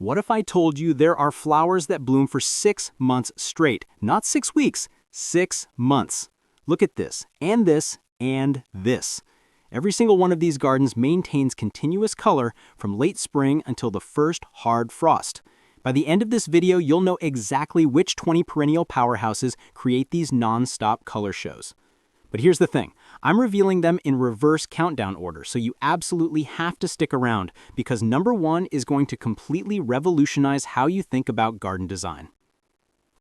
What if I told you there are flowers that bloom for 6 months straight? Not 6 weeks, 6 months. Look at this, and this, and this. Every single one of these gardens maintains continuous color from late spring until the first hard frost. By the end of this video, you'll know exactly which 20 perennial powerhouses create these non-stop color shows. But here's the thing, I'm revealing them in reverse countdown order, so you absolutely have to stick around because number 1 is going to completely revolutionize how you think about garden design.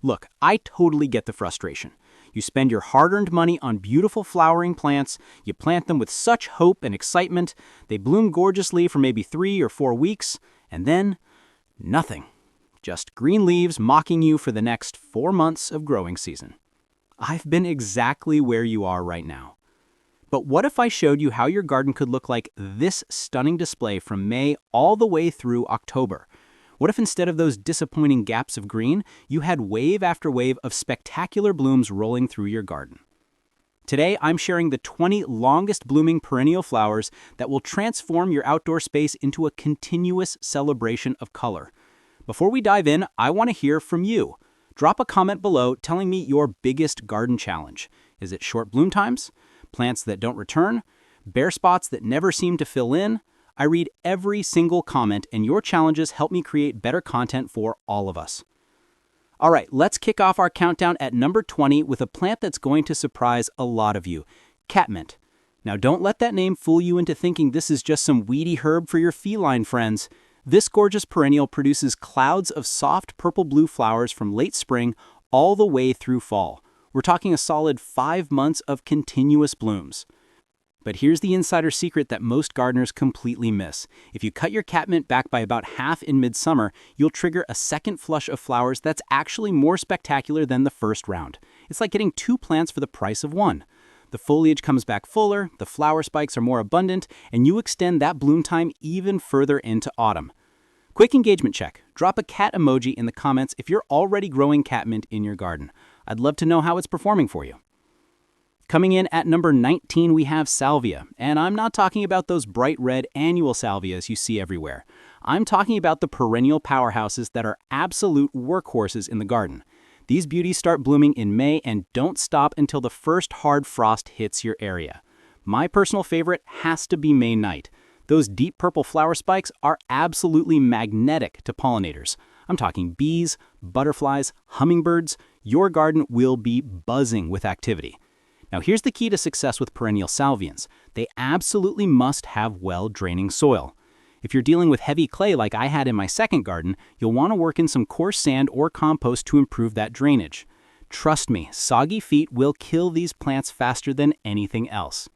Look, I totally get the frustration. You spend your hard-earned money on beautiful flowering plants, you plant them with such hope and excitement, they bloom gorgeously for maybe 3 or 4 weeks, and then nothing. Just green leaves mocking you for the next 4 months of growing season. I've been exactly where you are right now. But what if I showed you how your garden could look like this stunning display from May all the way through October? What if instead of those disappointing gaps of green, you had wave after wave of spectacular blooms rolling through your garden? Today, I'm sharing the 20 longest blooming perennial flowers that will transform your outdoor space into a continuous celebration of color. Before we dive in, I want to hear from you. Drop a comment below telling me your biggest garden challenge. Is it short bloom times? Plants that don't return? Bare spots that never seem to fill in? I read every single comment, and your challenges help me create better content for all of us. All right, let's kick off our countdown at number 20 with a plant that's going to surprise a lot of you, catmint. Now don't let that name fool you into thinking this is just some weedy herb for your feline friends. This gorgeous perennial produces clouds of soft purple-blue flowers from late spring all the way through fall. We're talking a solid 5 months of continuous blooms. But here's the insider secret that most gardeners completely miss. If you cut your catmint back by about half in midsummer, you'll trigger a second flush of flowers that's actually more spectacular than the first round. It's like getting 2 plants for the price of 1. The foliage comes back fuller, the flower spikes are more abundant, and you extend that bloom time even further into autumn. Quick engagement check. Drop a cat emoji in the comments if you're already growing catmint in your garden. I'd love to know how it's performing for you. Coming in at number 19, we have salvia, and I'm not talking about those bright red annual salvias you see everywhere. I'm talking about the perennial powerhouses that are absolute workhorses in the garden. These beauties start blooming in May and don't stop until the first hard frost hits your area. My personal favorite has to be May Night. Those deep purple flower spikes are absolutely magnetic to pollinators. I'm talking bees, butterflies, hummingbirds. Your garden will be buzzing with activity. Now here's the key to success with perennial salvians. They absolutely must have well-draining soil. If you're dealing with heavy clay like I had in my second garden, you'll want to work in some coarse sand or compost to improve that drainage. Trust me, soggy feet will kill these plants faster than anything else.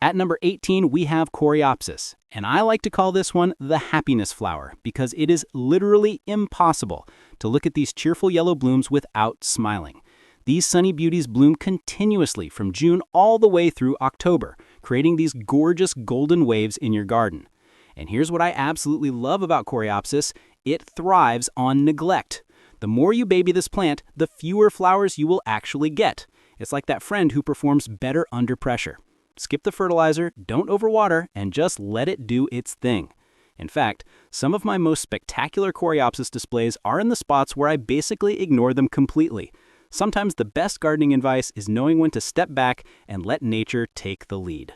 At number 18, we have coreopsis, and I like to call this one the happiness flower because it is literally impossible to look at these cheerful yellow blooms without smiling. These sunny beauties bloom continuously from June all the way through October, creating these gorgeous golden waves in your garden. And here's what I absolutely love about coreopsis, it thrives on neglect. The more you baby this plant, the fewer flowers you will actually get. It's like that friend who performs better under pressure. Skip the fertilizer, don't overwater, and just let it do its thing. In fact, some of my most spectacular coreopsis displays are in the spots where I basically ignore them completely. Sometimes the best gardening advice is knowing when to step back and let nature take the lead.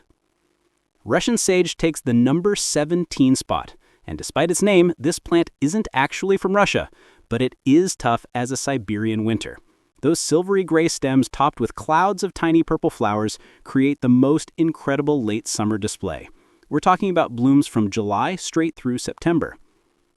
Russian sage takes the number 17 spot, and despite its name, this plant isn't actually from Russia, but it is tough as a Siberian winter. Those silvery gray stems topped with clouds of tiny purple flowers create the most incredible late summer display. We're talking about blooms from July straight through September.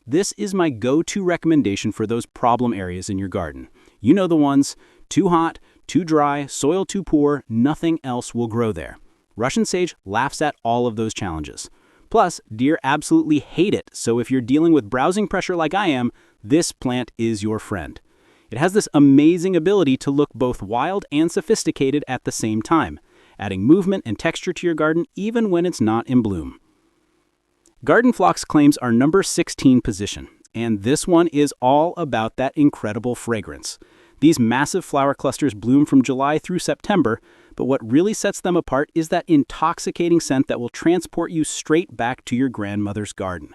This is my go-to recommendation for those problem areas in your garden. You know the ones, too hot, too dry, soil too poor, nothing else will grow there. Russian sage laughs at all of those challenges. Plus, deer absolutely hate it, so if you're dealing with browsing pressure like I am, this plant is your friend. It has this amazing ability to look both wild and sophisticated at the same time, adding movement and texture to your garden even when it's not in bloom. Garden Phlox claims our number 16 position, and this one is all about that incredible fragrance. These massive flower clusters bloom from July through September, but what really sets them apart is that intoxicating scent that will transport you straight back to your grandmother's garden.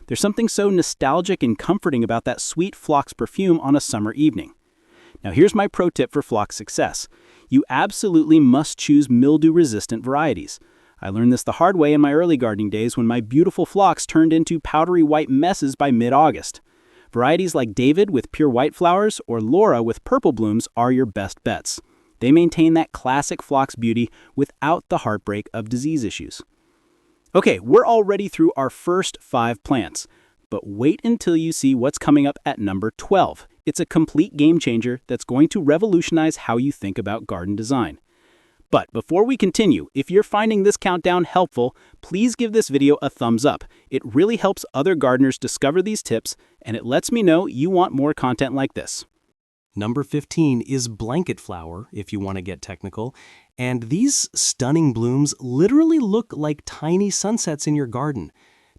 There's something so nostalgic and comforting about that sweet phlox perfume on a summer evening. Now here's my pro tip for phlox success. You absolutely must choose mildew-resistant varieties. I learned this the hard way in my early gardening days when my beautiful phlox turned into powdery white messes by mid-August. Varieties like David with pure white flowers or Laura with purple blooms are your best bets. They maintain that classic phlox beauty without the heartbreak of disease issues. Okay, we're already through our first 5 plants, but wait until you see what's coming up at number 12. It's a complete game changer that's going to revolutionize how you think about garden design. But before we continue, if you're finding this countdown helpful, please give this video a thumbs up. It really helps other gardeners discover these tips, and it lets me know you want more content like this. Number 15 is blanket flower, if you want to get technical, and these stunning blooms literally look like tiny sunsets in your garden.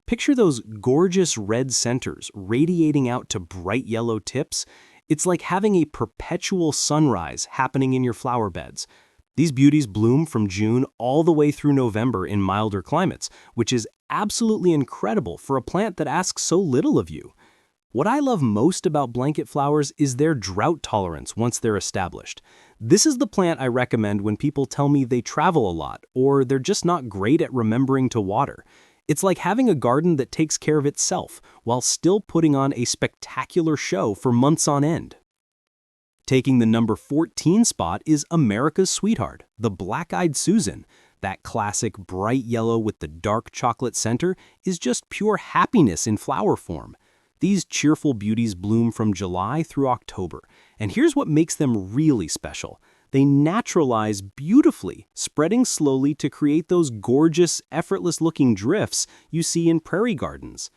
Picture those gorgeous red centers radiating out to bright yellow tips. It's like having a perpetual sunrise happening in your flower beds. These beauties bloom from June all the way through November in milder climates, which is absolutely incredible for a plant that asks so little of you. What I love most about blanket flowers is their drought tolerance once they're established. This is the plant I recommend when people tell me they travel a lot or they're just not great at remembering to water. It's like having a garden that takes care of itself while still putting on a spectacular show for months on end. Taking the number 14 spot is America's Sweetheart, the Black-Eyed Susan. That classic bright yellow with the dark chocolate center is just pure happiness in flower form. These cheerful beauties bloom from July through October, and here's what makes them really special. They naturalize beautifully, spreading slowly to create those gorgeous, effortless-looking drifts you see in prairie gardens.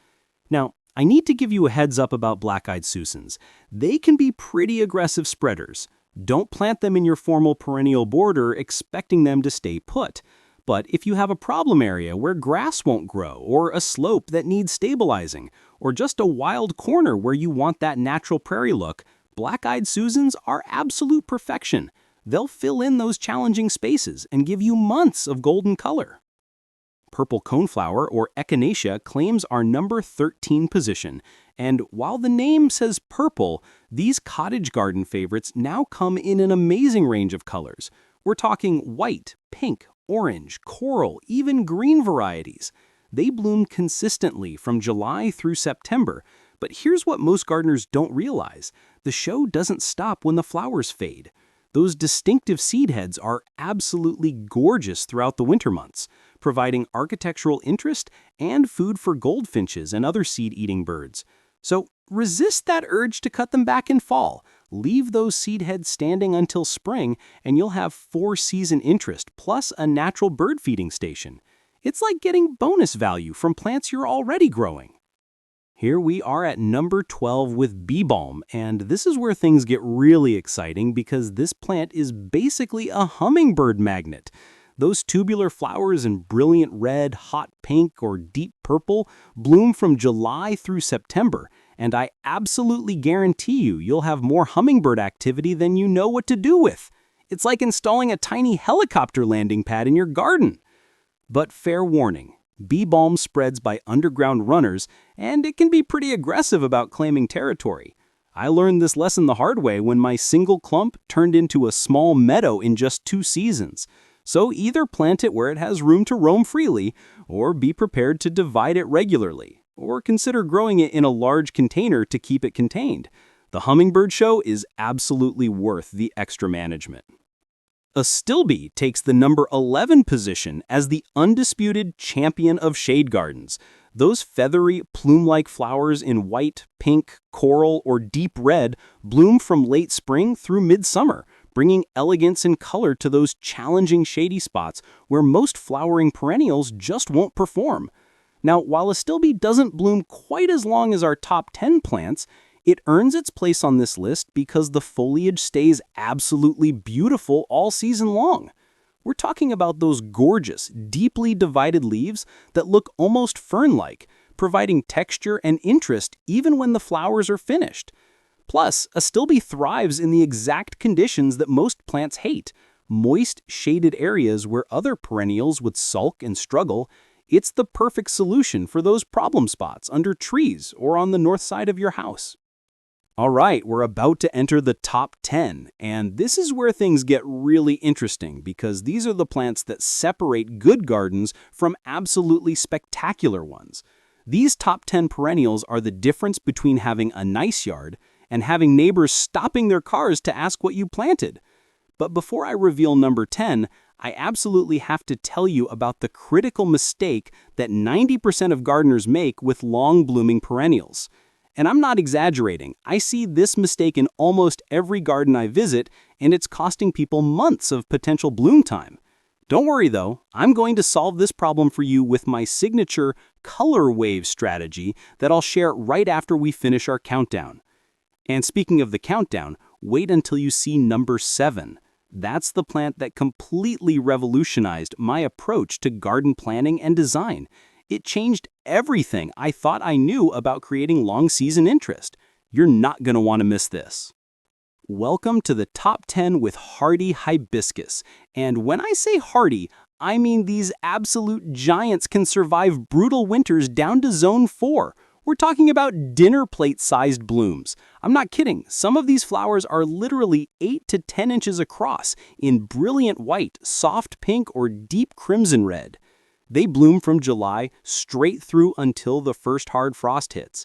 Now, I need to give you a heads up about Black-Eyed Susans. They can be pretty aggressive spreaders. Don't plant them in your formal perennial border expecting them to stay put. But if you have a problem area where grass won't grow, or a slope that needs stabilizing, or just a wild corner where you want that natural prairie look, Black-Eyed Susans are absolute perfection. They'll fill in those challenging spaces and give you months of golden color. Purple coneflower, or echinacea, claims our number 13 position, and while the name says purple, these cottage garden favorites now come in an amazing range of colors. We're talking white, pink, orange, coral, even green varieties. They bloom consistently from July through September, but here's what most gardeners don't realize. The show doesn't stop when the flowers fade. Those distinctive seed heads are absolutely gorgeous throughout the winter months, providing architectural interest and food for goldfinches and other seed-eating birds. So resist that urge to cut them back in fall. Leave those seed heads standing until spring, and you'll have 4-season interest plus a natural bird feeding station. It's like getting bonus value from plants you're already growing. Here we are at number 12 with bee balm, and this is where things get really exciting because this plant is basically a hummingbird magnet. Those tubular flowers in brilliant red, hot pink, or deep purple bloom from July through September, and I absolutely guarantee you'll have more hummingbird activity than you know what to do with. It's like installing a tiny helicopter landing pad in your garden. But fair warning, bee balm spreads by underground runners, and it can be pretty aggressive about claiming territory. I learned this lesson the hard way when my single clump turned into a small meadow in just 2 seasons. So either plant it where it has room to roam freely, or be prepared to divide it regularly, or consider growing it in a large container to keep it contained. The hummingbird show is absolutely worth the extra management. Astilbe takes the number 11 position as the undisputed champion of shade gardens. Those feathery, plume-like flowers in white, pink, coral, or deep red bloom from late spring through midsummer, bringing elegance and color to those challenging shady spots where most flowering perennials just won't perform. Now, while Astilbe doesn't bloom quite as long as our top 10 plants, it earns its place on this list because the foliage stays absolutely beautiful all season long. We're talking about those gorgeous, deeply divided leaves that look almost fern-like, providing texture and interest even when the flowers are finished. Plus, Astilbe thrives in the exact conditions that most plants hate, moist, shaded areas where other perennials would sulk and struggle. It's the perfect solution for those problem spots under trees or on the north side of your house. All right, we're about to enter the top 10, and this is where things get really interesting because these are the plants that separate good gardens from absolutely spectacular ones. These top 10 perennials are the difference between having a nice yard and having neighbors stopping their cars to ask what you planted. But before I reveal number 10, I absolutely have to tell you about the critical mistake that 90% of gardeners make with long-blooming perennials. And I'm not exaggerating. I see this mistake in almost every garden I visit, and it's costing people months of potential bloom time. Don't worry though, I'm going to solve this problem for you with my signature color wave strategy that I'll share right after we finish our countdown. And speaking of the countdown, wait until you see number 7. That's the plant that completely revolutionized my approach to garden planning and design. It changed everything I thought I knew about creating long-season interest. You're not going to want to miss this. Welcome to the top 10 with hardy hibiscus. And when I say hardy, I mean these absolute giants can survive brutal winters down to zone 4. We're talking about dinner plate-sized blooms. I'm not kidding. Some of these flowers are literally 8 to 10 inches across in brilliant white, soft pink, or deep crimson red. They bloom from July straight through until the first hard frost hits.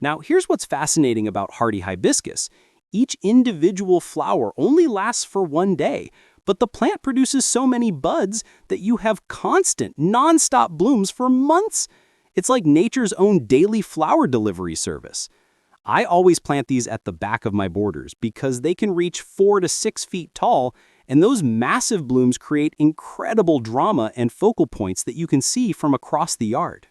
Now, here's what's fascinating about hardy hibiscus. Each individual flower only lasts for one day, but the plant produces so many buds that you have constant, non-stop blooms for months. It's like nature's own daily flower delivery service. I always plant these at the back of my borders because they can reach 4 to 6 feet tall, and those massive blooms create incredible drama and focal points that you can see from across the yard.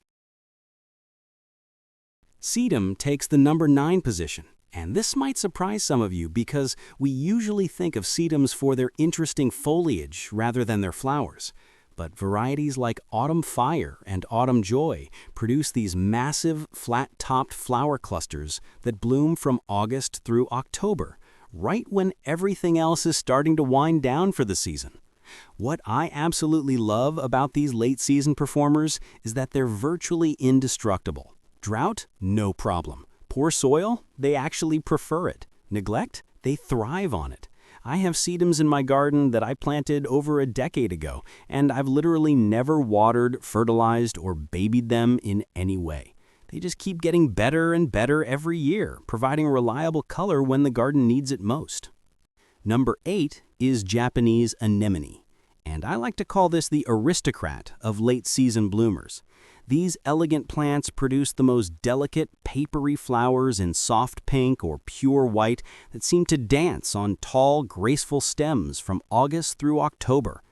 Sedum takes the number 9 position, and this might surprise some of you because we usually think of sedums for their interesting foliage rather than their flowers. But varieties like Autumn Fire and Autumn Joy produce these massive, flat-topped flower clusters that bloom from August through October, right when everything else is starting to wind down for the season. What I absolutely love about these late-season performers is that they're virtually indestructible. Drought? No problem. Poor soil? They actually prefer it. Neglect? They thrive on it. I have sedums in my garden that I planted over a decade ago, and I've literally never watered, fertilized, or babied them in any way. They just keep getting better and better every year, providing reliable color when the garden needs it most. Number 8 is Japanese anemone, and I like to call this the aristocrat of late-season bloomers. These elegant plants produce the most delicate, papery flowers in soft pink or pure white that seem to dance on tall, graceful stems from August through October.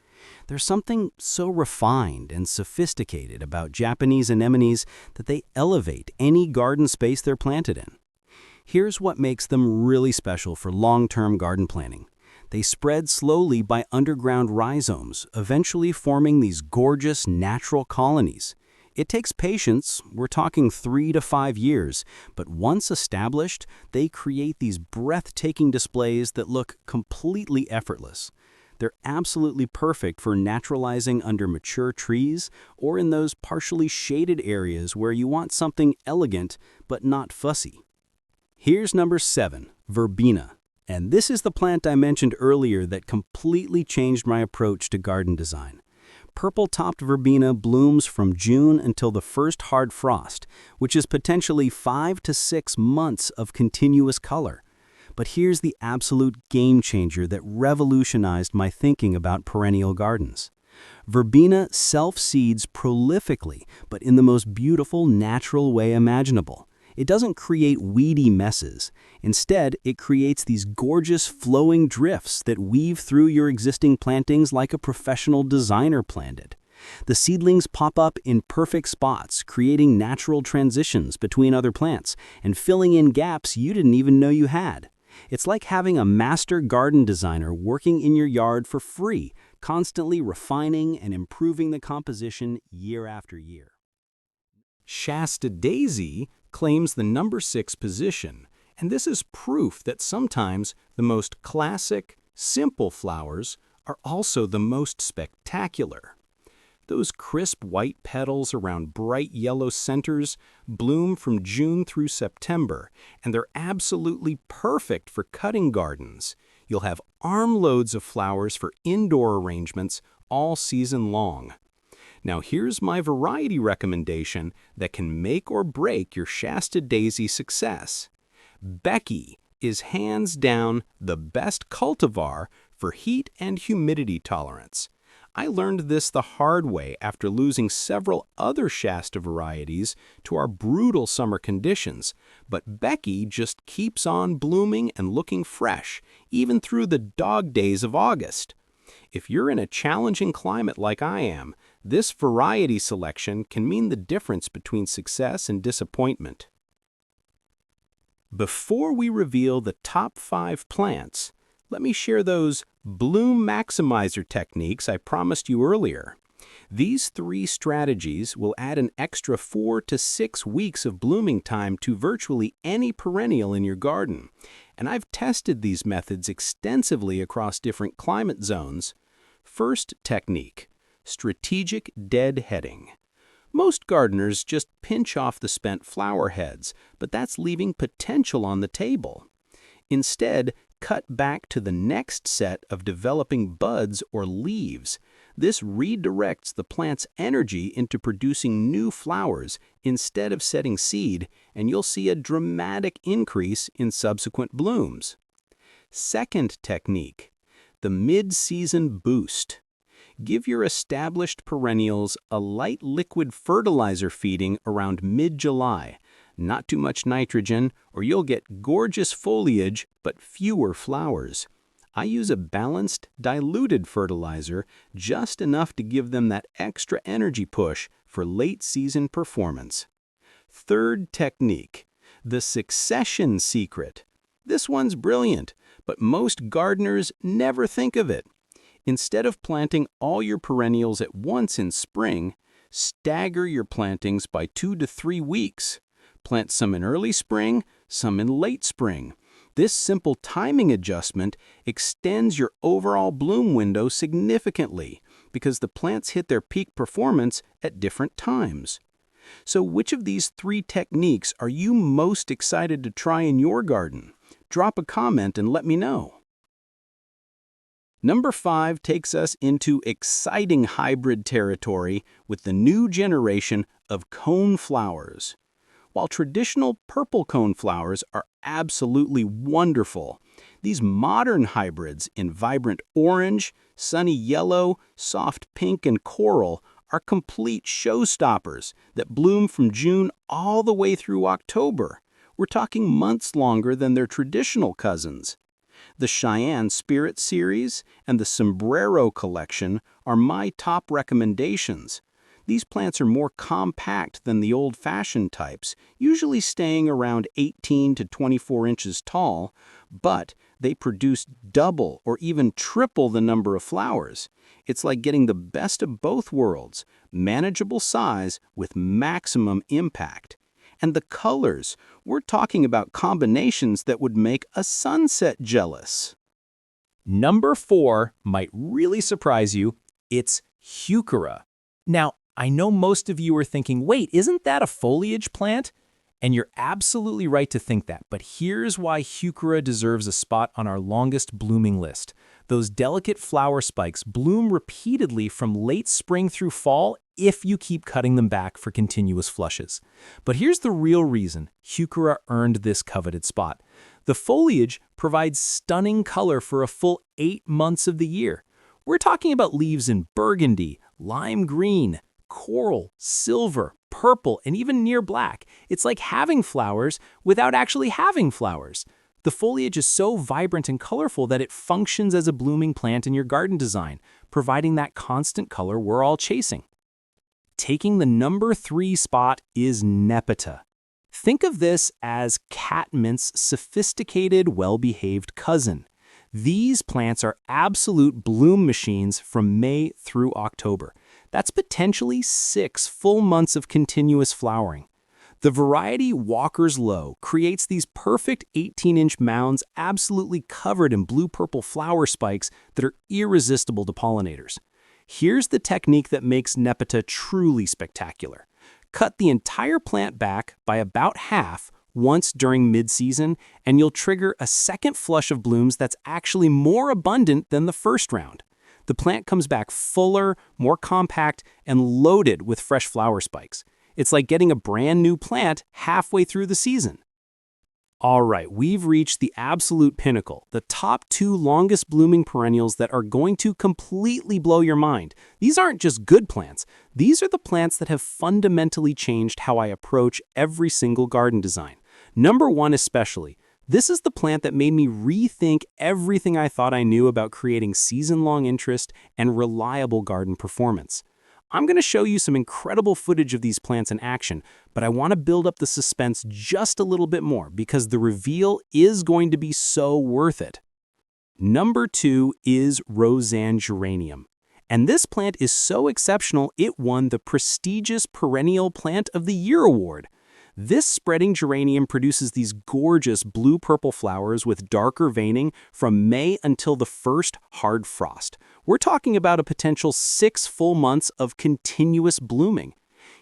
There's something so refined and sophisticated about Japanese anemones that they elevate any garden space they're planted in. Here's what makes them really special for long-term garden planning. They spread slowly by underground rhizomes, eventually forming these gorgeous natural colonies. It takes patience, we're talking 3 to 5 years, but once established, they create these breathtaking displays that look completely effortless. They're absolutely perfect for naturalizing under mature trees or in those partially shaded areas where you want something elegant but not fussy. Here's number 7, verbena. And this is the plant I mentioned earlier that completely changed my approach to garden design. Purple-topped verbena blooms from June until the first hard frost, which is potentially 5 to 6 months of continuous color. But here's the absolute game changer that revolutionized my thinking about perennial gardens. Verbena self-seeds prolifically, but in the most beautiful, natural way imaginable. It doesn't create weedy messes. Instead, it creates these gorgeous flowing drifts that weave through your existing plantings like a professional designer planned it. The seedlings pop up in perfect spots, creating natural transitions between other plants and filling in gaps you didn't even know you had. It's like having a master garden designer working in your yard for free, constantly refining and improving the composition year after year. Shasta Daisy claims the number 6 position, and this is proof that sometimes the most classic, simple flowers are also the most spectacular. Those crisp white petals around bright yellow centers bloom from June through September, and they're absolutely perfect for cutting gardens. You'll have armloads of flowers for indoor arrangements all season long. Now here's my variety recommendation that can make or break your Shasta Daisy success. Becky is hands down the best cultivar for heat and humidity tolerance. I learned this the hard way after losing several other Shasta varieties to our brutal summer conditions, but Becky just keeps on blooming and looking fresh, even through the dog days of August. If you're in a challenging climate like I am, this variety selection can mean the difference between success and disappointment. Before we reveal the top 5 plants, let me share those bloom maximizer techniques I promised you earlier. These 3 strategies will add an extra 4 to 6 weeks of blooming time to virtually any perennial in your garden. And I've tested these methods extensively across different climate zones. First technique, strategic deadheading. Most gardeners just pinch off the spent flower heads, but that's leaving potential on the table. Instead, cut back to the next set of developing buds or leaves. This redirects the plant's energy into producing new flowers instead of setting seed, and you'll see a dramatic increase in subsequent blooms. Second technique, the mid-season boost. Give your established perennials a light liquid fertilizer feeding around mid-July. Not too much nitrogen, or you'll get gorgeous foliage but fewer flowers. I use a balanced, diluted fertilizer, just enough to give them that extra energy push for late-season performance. Third technique, the succession secret. This one's brilliant, but most gardeners never think of it. Instead of planting all your perennials at once in spring, stagger your plantings by 2 to 3 weeks. Plant some in early spring, some in late spring. This simple timing adjustment extends your overall bloom window significantly because the plants hit their peak performance at different times. So which of these 3 techniques are you most excited to try in your garden? Drop a comment and let me know. Number 5 takes us into exciting hybrid territory with the new generation of cone flowers. While traditional purple cone flowers are absolutely wonderful, these modern hybrids in vibrant orange, sunny yellow, soft pink, and coral are complete showstoppers that bloom from June all the way through October. We're talking months longer than their traditional cousins. The Cheyenne Spirit series and the Sombrero collection are my top recommendations. These plants are more compact than the old-fashioned types, usually staying around 18 to 24 inches tall, but they produce double or even triple the number of flowers. It's like getting the best of both worlds, manageable size with maximum impact. And the colors, we're talking about combinations that would make a sunset jealous. Number 4 might really surprise you. It's heuchera. Now, I know most of you are thinking, wait, isn't that a foliage plant? And you're absolutely right to think that, but here's why heuchera deserves a spot on our longest blooming list. Those delicate flower spikes bloom repeatedly from late spring through fall if you keep cutting them back for continuous flushes. But here's the real reason heuchera earned this coveted spot. The foliage provides stunning color for a full 8 months of the year. We're talking about leaves in burgundy, lime green, coral, silver, purple, and even near black. It's like having flowers without actually having flowers. The foliage is so vibrant and colorful that it functions as a blooming plant in your garden design, providing that constant color we're all chasing. Taking the number 3 spot is Nepeta. Think of this as catmint's sophisticated, well-behaved cousin. These plants are absolute bloom machines from May through October. That's potentially 6 full months of continuous flowering. The variety Walker's Low creates these perfect 18-inch mounds absolutely covered in blue-purple flower spikes that are irresistible to pollinators. Here's the technique that makes Nepeta truly spectacular. Cut the entire plant back by about half once during mid-season, and you'll trigger a second flush of blooms that's actually more abundant than the first round. The plant comes back fuller, more compact, and loaded with fresh flower spikes. It's like getting a brand new plant halfway through the season. All right, we've reached the absolute pinnacle, the top 2 longest blooming perennials that are going to completely blow your mind. These aren't just good plants. These are the plants that have fundamentally changed how I approach every single garden design. Number 1 especially. This is the plant that made me rethink everything I thought I knew about creating season-long interest and reliable garden performance. I'm going to show you some incredible footage of these plants in action, but I want to build up the suspense just a little bit more because the reveal is going to be so worth it. Number 2 is Roseanne geranium. And this plant is so exceptional it won the prestigious Perennial Plant of the Year award. This spreading geranium produces these gorgeous blue-purple flowers with darker veining from May until the first hard frost. We're talking about a potential 6 full months of continuous blooming.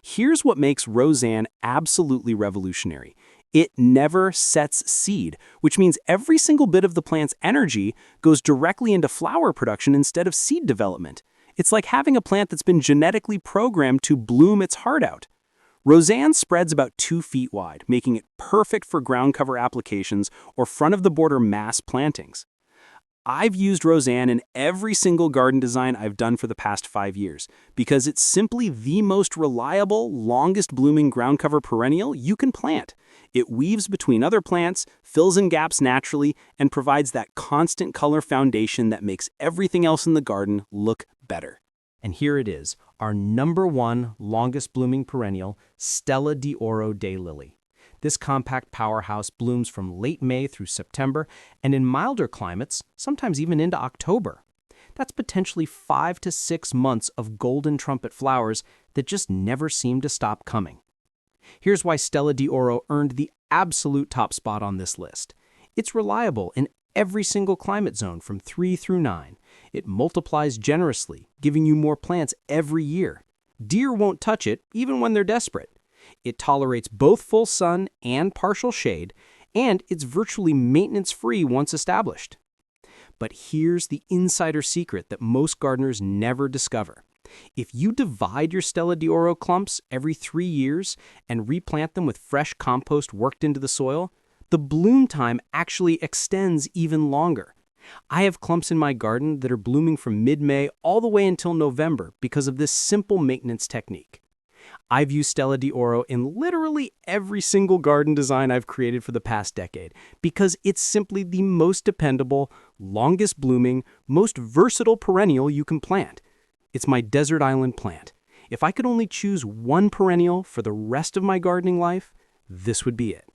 Here's what makes Roseanne absolutely revolutionary. It never sets seed, which means every single bit of the plant's energy goes directly into flower production instead of seed development. It's like having a plant that's been genetically programmed to bloom its heart out. Roseanne spreads about 2 feet wide, making it perfect for ground cover applications or front-of-the-border mass plantings. I've used Roseanne in every single garden design I've done for the past 5 years because it's simply the most reliable, longest-blooming ground cover perennial you can plant. It weaves between other plants, fills in gaps naturally, and provides that constant color foundation that makes everything else in the garden look better. And here it is, our number 1 longest blooming perennial, Stella de Oro Daylily. This compact powerhouse blooms from late May through September, and in milder climates, sometimes even into October. That's potentially 5 to 6 months of golden trumpet flowers that just never seem to stop coming. Here's why Stella de Oro earned the absolute top spot on this list. It's reliable in every single climate zone from 3 through 9. It multiplies generously, giving you more plants every year. Deer won't touch it, even when they're desperate. It tolerates both full sun and partial shade, and it's virtually maintenance-free once established. But here's the insider secret that most gardeners never discover. If you divide your Stella de Oro clumps every 3 years and replant them with fresh compost worked into the soil, the bloom time actually extends even longer. I have clumps in my garden that are blooming from mid-May all the way until November because of this simple maintenance technique. I've used Stella de Oro in literally every single garden design I've created for the past decade because it's simply the most dependable, longest blooming, most versatile perennial you can plant. It's my desert island plant. If I could only choose one perennial for the rest of my gardening life, this would be it.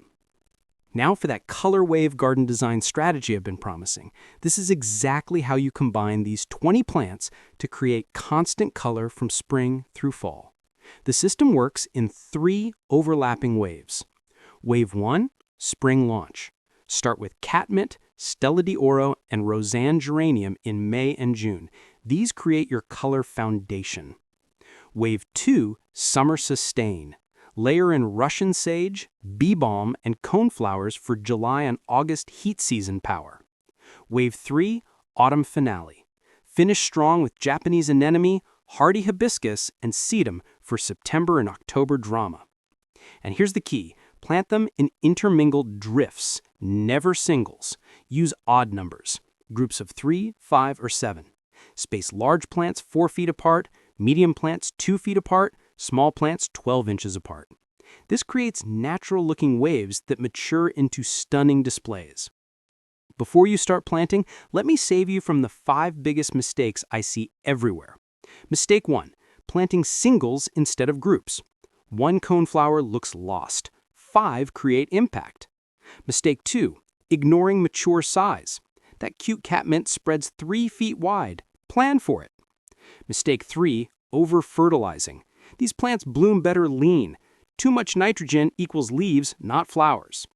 Now for that color wave garden design strategy I've been promising. This is exactly how you combine these 20 plants to create constant color from spring through fall. The system works in 3 overlapping waves. Wave 1, spring launch. Start with catmint, Stella de Oro, and Roseanne geranium in May and June. These create your color foundation. Wave 2, summer sustain. Layer in Russian sage, bee balm, and coneflowers for July and August heat season power. Wave 3, autumn finale. Finish strong with Japanese anemone, hardy hibiscus, and sedum for September and October drama. And here's the key. Plant them in intermingled drifts, never singles. Use odd numbers, groups of 3, 5, or 7. Space large plants 4 feet apart, medium plants 2 feet apart, small plants 12 inches apart. This creates natural-looking waves that mature into stunning displays. Before you start planting, let me save you from the 5 biggest mistakes I see everywhere. Mistake 1, planting singles instead of groups. 1 coneflower looks lost. 5 create impact. Mistake 2, ignoring mature size. That cute catmint spreads 3 feet wide. Plan for it. Mistake 3, over-fertilizing. These plants bloom better lean. Too much nitrogen equals leaves, not flowers.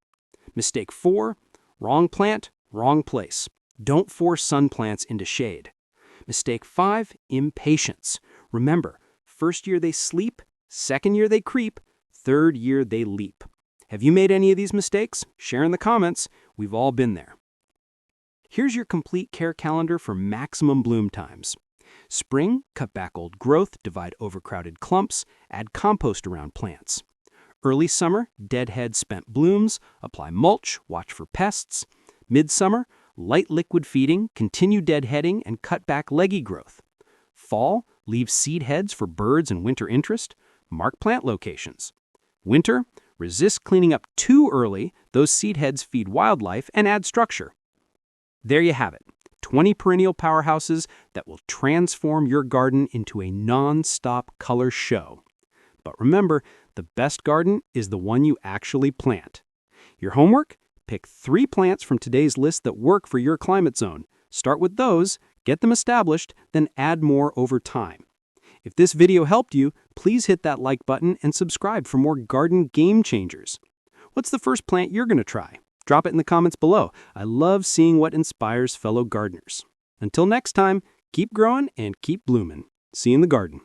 Mistake 4, wrong plant, wrong place. Don't force sun plants into shade. Mistake 5, impatience. Remember, first year they sleep, second year they creep, third year they leap. Have you made any of these mistakes? Share in the comments. We've all been there. Here's your complete care calendar for maximum bloom times. Spring, cut back old growth, divide overcrowded clumps, add compost around plants. Early summer, deadhead spent blooms, apply mulch, watch for pests. Midsummer, light liquid feeding, continue deadheading, and cut back leggy growth. Fall, leave seed heads for birds and winter interest. Mark plant locations. Winter, resist cleaning up too early. Those seed heads feed wildlife and add structure. There you have it, 20 perennial powerhouses that will transform your garden into a non-stop color show. But remember, the best garden is the one you actually plant. Your homework? Pick 3 plants from today's list that work for your climate zone. Start with those, get them established, then add more over time. If this video helped you, please hit that like button and subscribe for more garden game changers. What's the first plant you're going to try? Drop it in the comments below. I love seeing what inspires fellow gardeners. Until next time, keep growing and keep blooming. See you in the garden.